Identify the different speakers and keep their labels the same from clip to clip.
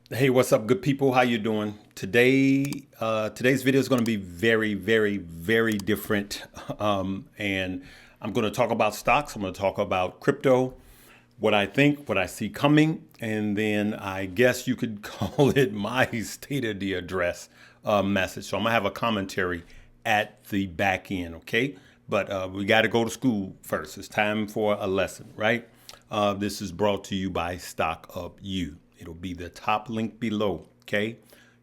Speaker 1: Hey, what's up, good people? How you doing? Today's video is going to be very different. And I'm going to talk about stocks. I'm going to talk about crypto, what I think, what I see coming, and then I guess you could call it my state of the address message. So I'm gonna have a commentary at the back end, okay? But we got to go to school first. It's time for a lesson, right? This is brought to you by Stock Up You. It'll be the top link below, okay?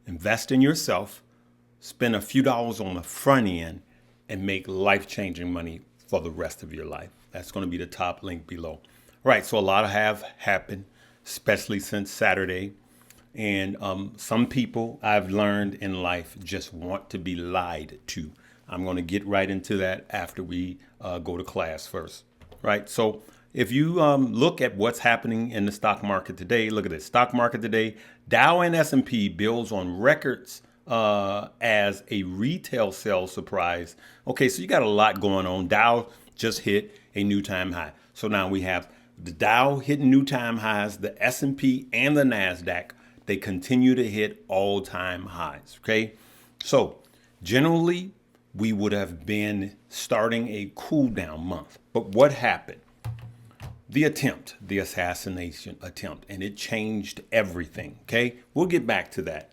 Speaker 1: Invest in yourself, spend a few dollars on the front end, and make life-changing money for the rest of your life. That's going to be the top link below. Right, so a lot have happened, especially since Saturday. And some people I've learned in life just want to be lied to. I'm going to get right into that after we go to class first. Right, so if you look at what's happening in the stock market today, look at this. Stock market today, Dow and S&P builds on records as a retail sales surprise. Okay, so you got a lot going on. Dow just hit a new time high. So now we have the Dow hitting new time highs, the S&P and the NASDAQ, they continue to hit all-time highs, okay? So generally, we would have been starting a cool down month. But what happened? The assassination attempt, and it changed everything, okay? We'll get back to that.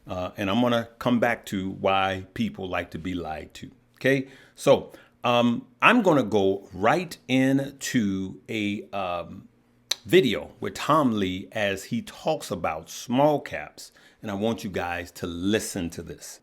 Speaker 1: And I'm going to come back to why people like to be lied to, okay? So I'm going to go right into a video with Tom Lee as he talks about small caps, and I want you guys to listen to this.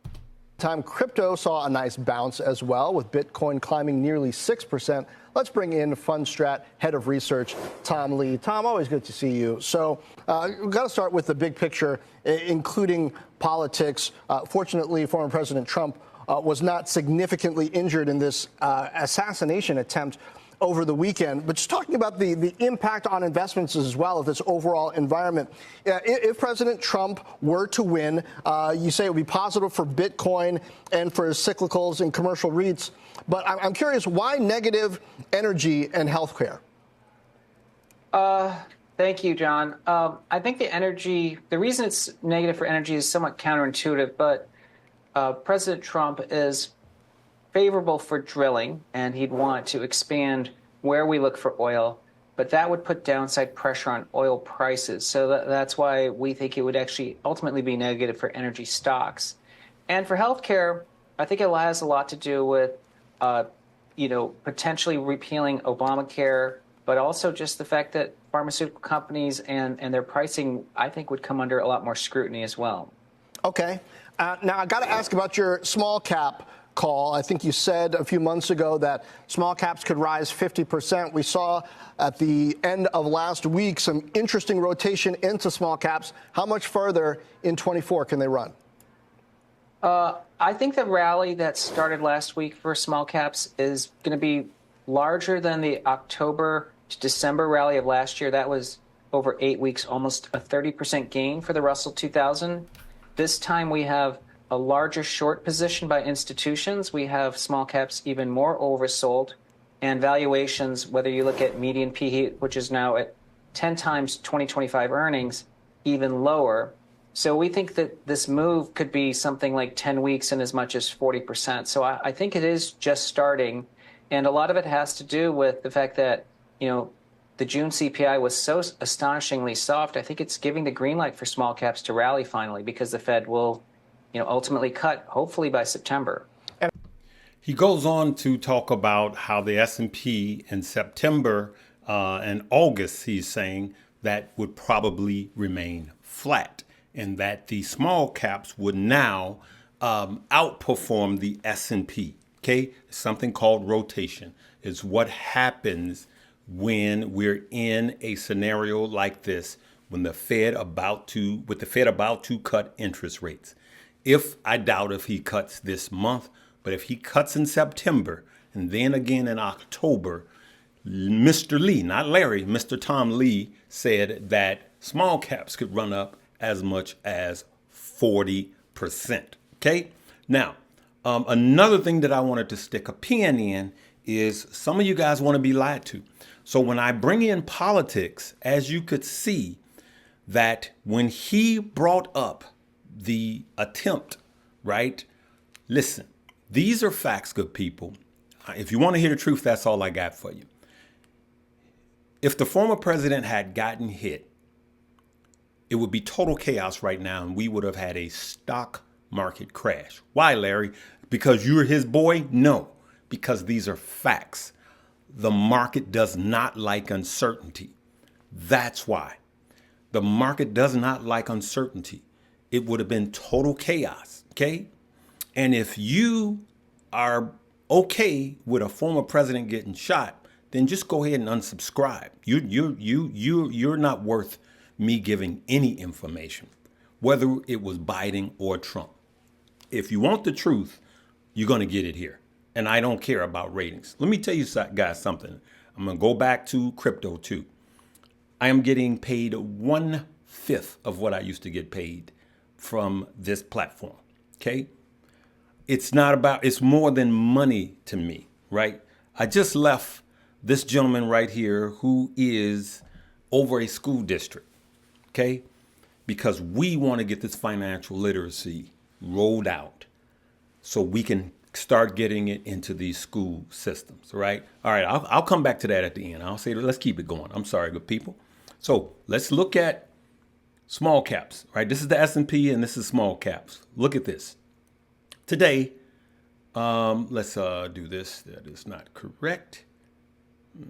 Speaker 2: Time crypto saw a nice bounce as well, with Bitcoin climbing nearly 6%. Let's bring in FundStrat Head of Research, Tom Lee. Tom, always good to see you. So we've got to start with the big picture, including politics. Fortunately, former President Trump was not significantly injured in this assassination attempt over the weekend, but just talking about the impact on investments as well of this overall environment. If President Trump were to win, you say it would be positive for Bitcoin and for cyclicals and commercial REITs. But I'm curious, why negative energy and healthcare?
Speaker 3: Thank you, John. I think the reason it's negative for energy is somewhat counterintuitive, but President Trump is favorable for drilling, and he'd want to expand where we look for oil, but that would put downside pressure on oil prices. So that's why we think it would actually ultimately be negative for energy stocks. And for healthcare, I think it has a lot to do with, potentially repealing Obamacare, but also just the fact that pharmaceutical companies and their pricing, I think, would come under a lot more scrutiny as well.
Speaker 2: Okay. Now, I got to ask about your small cap call. I think you said a few months ago that small caps could rise 50%. We saw at the end of last week some interesting rotation into small caps. How much further in 24 can they run?
Speaker 3: I think the rally that started last week for small caps is going to be larger than the October to December rally of last year. That was over 8 weeks, almost a 30% gain for the Russell 2000. This time we have a larger short position by institutions. We have small caps even more oversold, and valuations, whether you look at median PE, which is now at 10 times 2025 earnings, even lower. So we think that this move could be something like 10 weeks and as much as 40%. So I think it is just starting. And a lot of it has to do with the fact that, the June CPI was so astonishingly soft. I think it's giving the green light for small caps to rally finally, because the Fed will, ultimately cut, hopefully by September.
Speaker 1: He goes on to talk about how the S&P in September and August, he's saying, that would probably remain flat, and that the small caps would now outperform the S&P. Okay, something called rotation is what happens when we're in a scenario like this, when the Fed about to cut interest rates. I doubt if he cuts this month, but if he cuts in September and then again in October, Mr. Lee, not Larry, Mr. Tom Lee said that small caps could run up as much as 40%. Okay? Now, another thing that I wanted to stick a pin in is some of you guys want to be lied to. So when I bring in politics, as you could see, that when he brought up the attempt, right? Listen, these are facts, good people. If you want to hear the truth, that's all I got for you. If the former president had gotten hit, it would be total chaos right now, and we would have had a stock market crash. Why, Larry? Because you're his boy? No, because these are facts. The market does not like uncertainty. That's why. The market does not like uncertainty. It would have been total chaos, okay? And if you are okay with a former president getting shot, then just go ahead and unsubscribe. You're not worth me giving any information, whether it was Biden or Trump. If you want the truth, you're going to get it here. And I don't care about ratings. Let me tell you guys something. I'm going to go back to crypto too. I am getting paid 1/5 of what I used to get paid from this platform. Okay. It's more than money to me, right? I just left this gentleman right here who is over a school district. Okay. Because we want to get this financial literacy rolled out so we can start getting it into these school systems, right? All right, I'll come back to that at the end. I'll say, let's keep it going. I'm sorry, good people. So let's look at small caps, right? This is the S&P and this is small caps. Look at this. Today, let's do this. That is not correct.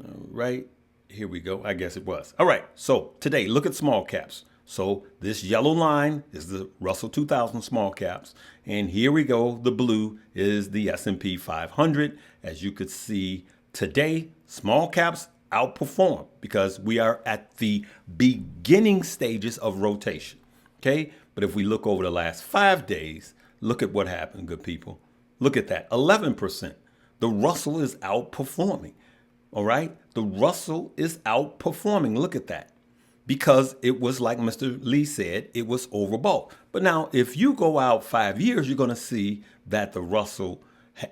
Speaker 1: All right, here we go. I guess it was. All right, so today, look at small caps. So this yellow line is the Russell 2000 small caps. And here we go. The blue is the S&P 500. As you could see today, small caps outperform because we are at the beginning stages of rotation. Okay. But if we look over the last 5 days, look at what happened, good people. Look at that. 11%. The Russell is outperforming. All right. The Russell is outperforming. Look at that. Because it was, like Mr. Lee said, it was overbought. But now, if you go out 5 years, you're going to see that the Russell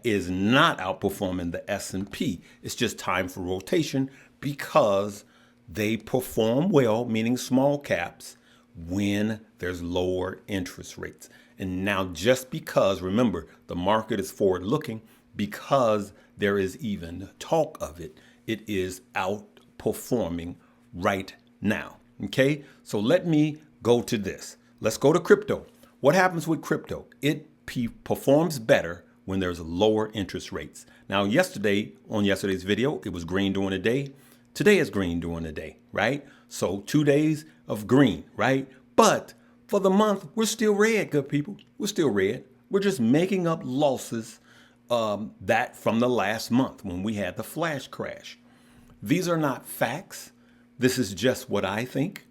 Speaker 1: is not outperforming the S&P. It's just time for rotation because they perform well, meaning small caps, when there's lower interest rates. And now, just because, remember, the market is forward looking, because there is even talk of it, it is outperforming right now. Okay, so let me go to this. Let's go to crypto. What happens with crypto? It performs better when there's lower interest rates. Now, on yesterday's video, it was green during the day. Today is green during the day, right? So 2 days of green, right? But for the month, we're still red, good people. We're still red. We're just making up losses that from the last month when we had the flash crash. These are not facts. This is just what I think.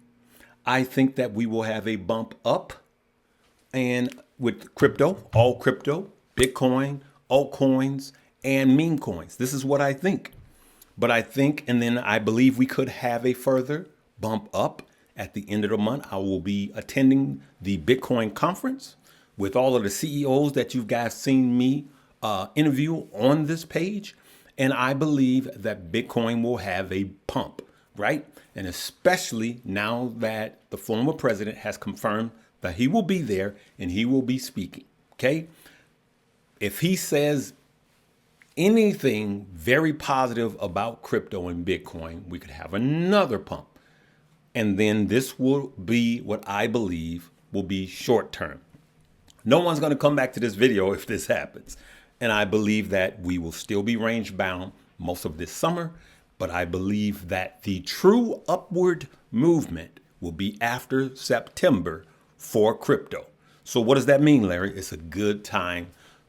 Speaker 1: I think that we will have a bump up, and with crypto, Bitcoin, altcoins, and meme coins. This is what I think. But I think, and then I believe we could have a further bump up at the end of the month. I will be attending the Bitcoin conference with all of the CEOs that you guys seen me interview on this page. And I believe that Bitcoin will have a pump, right? And especially now that the former president has confirmed that he will be there and he will be speaking, okay? If he says anything very positive about crypto and Bitcoin, we could have another pump. And then this will be what I believe will be short term. No one's going to come back to this video if this happens. And I believe that we will still be range bound most of this summer. But I believe that the true upward movement will be after September for crypto. So what does that mean, Larry? It's a good time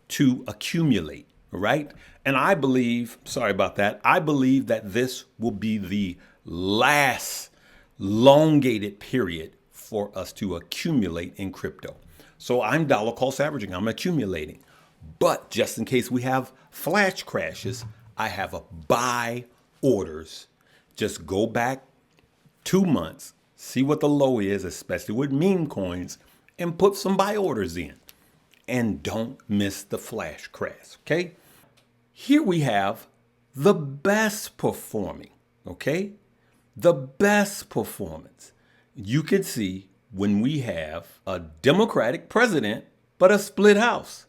Speaker 1: to accumulate, right? And I believe, sorry about that, I believe that this will be the last elongated period for us to accumulate in crypto. So I'm dollar cost averaging, I'm accumulating. But just in case we have flash crashes, I have a buy orders. Just go back 2 months, see what the low is, especially with meme coins, and put some buy orders in. And don't miss the flash crash, okay? Here we have the best performing, okay? The best performance. you could see when we have a Democratic president, but a split house.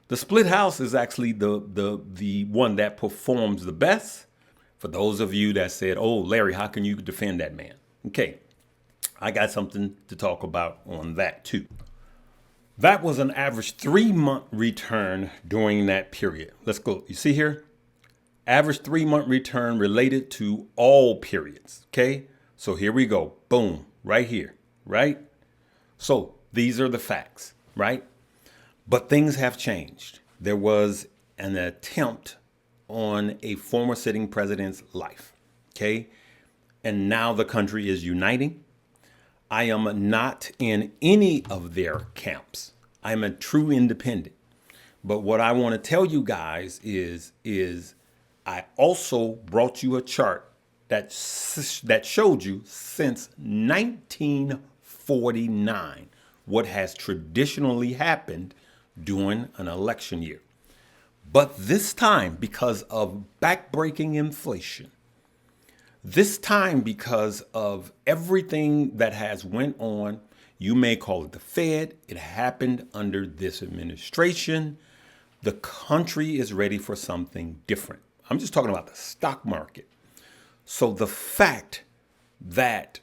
Speaker 1: The split house is actually the one that performs the best. For those of you that said, oh, Larry, how can you defend that man? Okay, I got something to talk about on that too. That was an average 3-month return during that period. Let's go. You see here? Average 3-month return related to all periods. Okay, so here we go. Boom, right here, right? So these are the facts, right? But things have changed. There was an attempt on a former sitting president's life, okay? And now the country is uniting. I am not in any of their camps. I'm a true independent. But what I want to tell you guys is I also brought you a chart that showed you since 1949 what has traditionally happened during an election year. But this time, because of backbreaking inflation, this time because of everything that has went on, you may call it the Fed, it happened under this administration. The country is ready for something different. I'm just talking about the stock market. So the fact that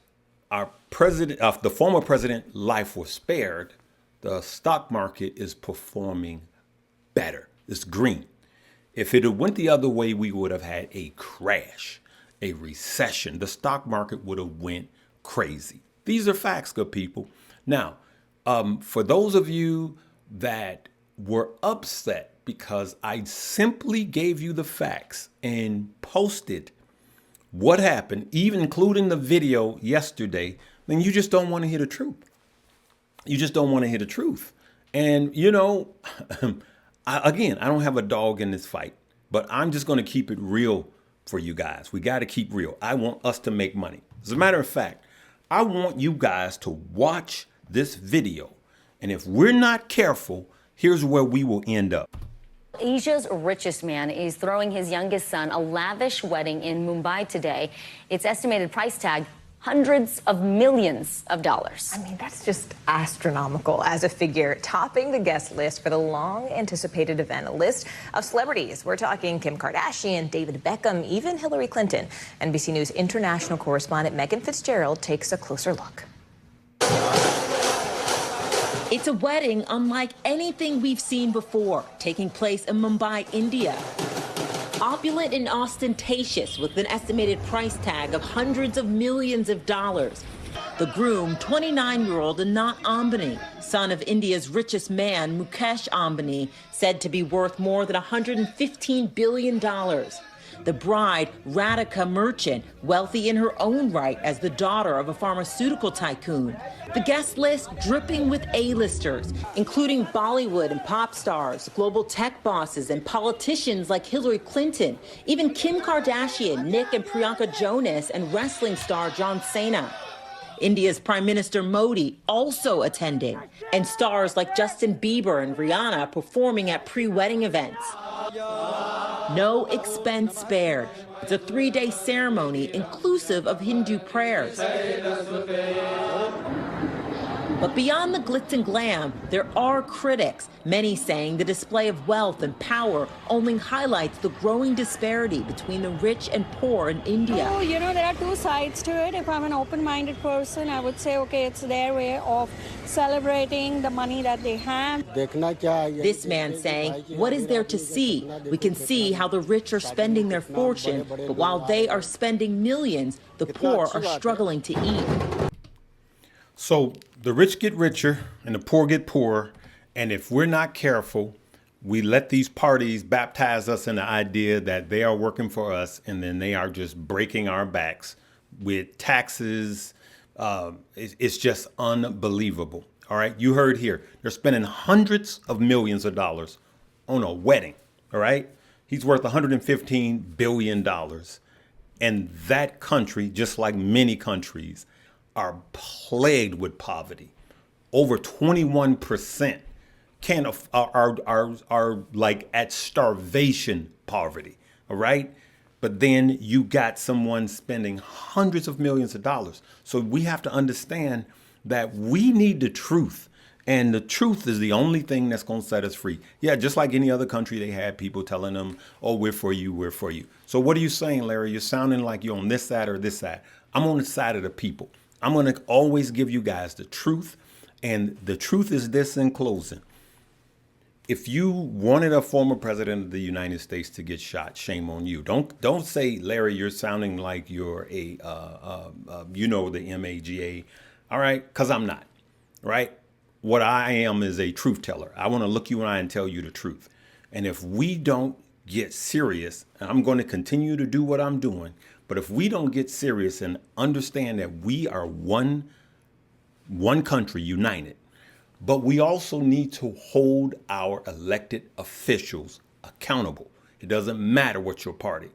Speaker 1: our president, the former president, life was spared, the stock market is performing better. It's green. If it had went the other way, we would have had a crash, a recession. The stock market would have went crazy. These are facts, good people. Now, for those of you that were upset because I simply gave you the facts and posted what happened, even including the video yesterday, then you just don't want to hear the truth. You just don't want to hear the truth. And, you know, I don't have a dog in this fight, but I'm just going to keep it real for you guys. We got to keep real. I want us to make money. As a matter of fact, I want you guys to watch this video. And if we're not careful, here's where we will end up.
Speaker 4: Asia's richest man is throwing his youngest son a lavish wedding in Mumbai today. Its estimated price tag, hundreds of millions of dollars.
Speaker 5: I mean, that's just astronomical as a figure, topping the guest list for the long-anticipated event. A list of celebrities. We're talking Kim Kardashian, David Beckham, even Hillary Clinton. NBC News international correspondent Megan Fitzgerald takes a closer look.
Speaker 6: It's a wedding unlike anything we've seen before, taking place in Mumbai, India. Opulent and ostentatious with an estimated price tag of hundreds of millions of dollars. The groom, 29-year-old Anant Ambani, son of India's richest man, Mukesh Ambani, said to be worth more than $115 billion. The bride, Radhika Merchant, wealthy in her own right as the daughter of a pharmaceutical tycoon. The guest list dripping with A-listers, including Bollywood and pop stars, global tech bosses, and politicians like Hillary Clinton, even Kim Kardashian, Nick and Priyanka Jonas, and wrestling star John Cena. India's Prime Minister Modi also attending, and stars like Justin Bieber and Rihanna performing at pre-wedding events. No expense spared. It's a 3-day ceremony inclusive of Hindu prayers. But beyond the glitz and glam, there are critics, many saying the display of wealth and power only highlights the growing disparity between the rich and poor in India.
Speaker 7: Oh, you know, there are two sides to it. If I'm an open-minded person, I would say, okay, it's their way of celebrating the money that they have.
Speaker 6: This man saying, what is there to see? We can see how the rich are spending their fortune, but while they are spending millions, the poor are struggling to eat.
Speaker 1: So the rich get richer and the poor get poorer. And if we're not careful, we let these parties baptize us in the idea that they are working for us and then they are just breaking our backs with taxes. It's just unbelievable. All right. You heard here. They're spending hundreds of millions of dollars on a wedding. All right. He's worth $115 billion. And that country, just like many countries, are plagued with poverty. Over 21% are like at starvation poverty. All right. But then you got someone spending hundreds of millions of dollars. So we have to understand that we need the truth. And the truth is the only thing that's going to set us free. Yeah, just like any other country, they had people telling them, oh, we're for you, we're for you. So what are you saying, Larry? You're sounding like you're on this side or this side. I'm on the side of the people. I'm going to always give you guys the truth. And the truth is this in closing. If you wanted a former president of the United States to get shot, shame on you. Don't say, Larry, you're sounding like you're the MAGA. All right, because I'm not. Right. What I am is a truth teller. I want to look you in the eye and tell you the truth. And if we don't get serious, and I'm going to continue to do what I'm doing, but if we don't get serious and understand that we are one country united, but we also need to hold our elected officials accountable. It doesn't matter what your party.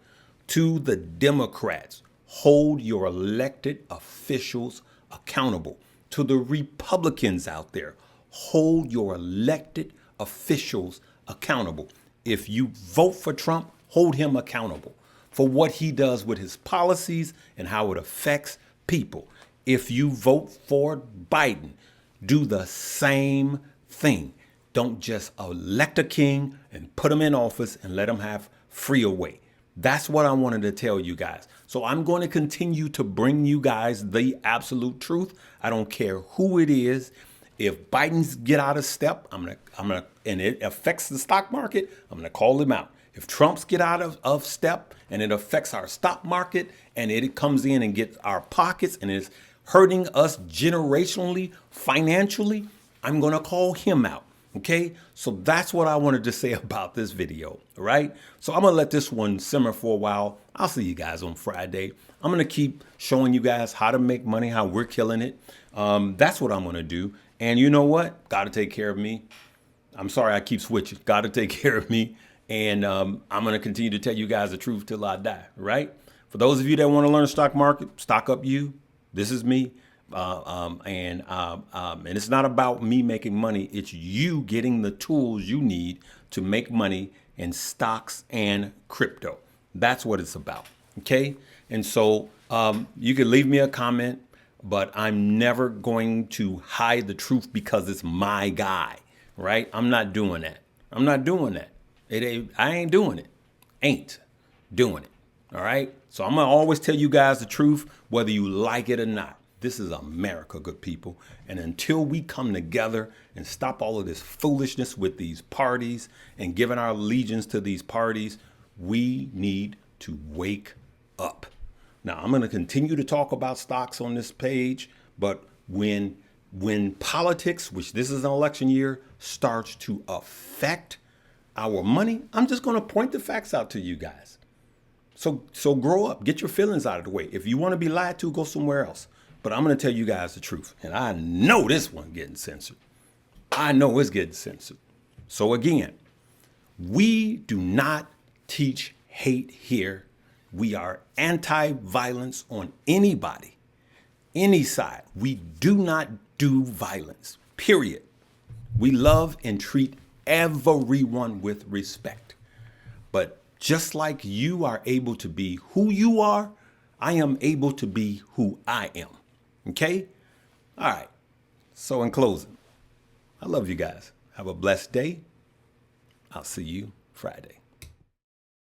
Speaker 1: To the Democrats, hold your elected officials accountable. To the Republicans out there, hold your elected officials accountable. If you vote for Trump, hold him accountable for what he does with his policies and how it affects people. If you vote for Biden, do the same thing. Don't just elect a king and put him in office and let him have free away. That's what I wanted to tell you guys. So I'm going to continue to bring you guys the absolute truth. I don't care who it is. If Biden's get out of step, I'm gonna, and it affects the stock market, I'm gonna call him out. If Trump's get out of step and it affects our stock market and it comes in and gets our pockets and is hurting us generationally, financially, I'm going to call him out. Okay, so that's what I wanted to say about this video. All right, so I'm going to let this one simmer for a while. I'll see you guys on Friday. I'm going to keep showing you guys how to make money, how we're killing it. That's what I'm going to do. And you know what? Got to take care of me. I'm sorry I keep switching. Got to take care of me. And I'm going to continue to tell you guys the truth till I die. Right? For those of you that want to learn stock market, stock up you. This is me. And it's not about me making money. It's you getting the tools you need to make money in stocks and crypto. That's what it's about. Okay. And so you can leave me a comment, but I'm never going to hide the truth because it's my guy. Right. I'm not doing that. I'm not doing that. I ain't doing it. Ain't doing it. All right. So I'm going to always tell you guys the truth, whether you like it or not. This is America, good people. And until we come together and stop all of this foolishness with these parties and giving our allegiance to these parties, we need to wake up. Now, I'm going to continue to talk about stocks on this page, but when politics, which this is an election year, starts to affect our money, I'm just going to point the facts out to you guys. So grow up, get your feelings out of the way. If you want to be lied to, go somewhere else. But I'm going to tell you guys the truth. And I know this one getting censored. I know it's getting censored. So again, we do not teach hate here. We are anti-violence on anybody, any side. We do not do violence, period. We love and treat everyone with respect. But just like you are able to be who you are, I am able to be who I am. Okay? All right. So in closing, I love you guys. Have a blessed day. I'll see you Friday.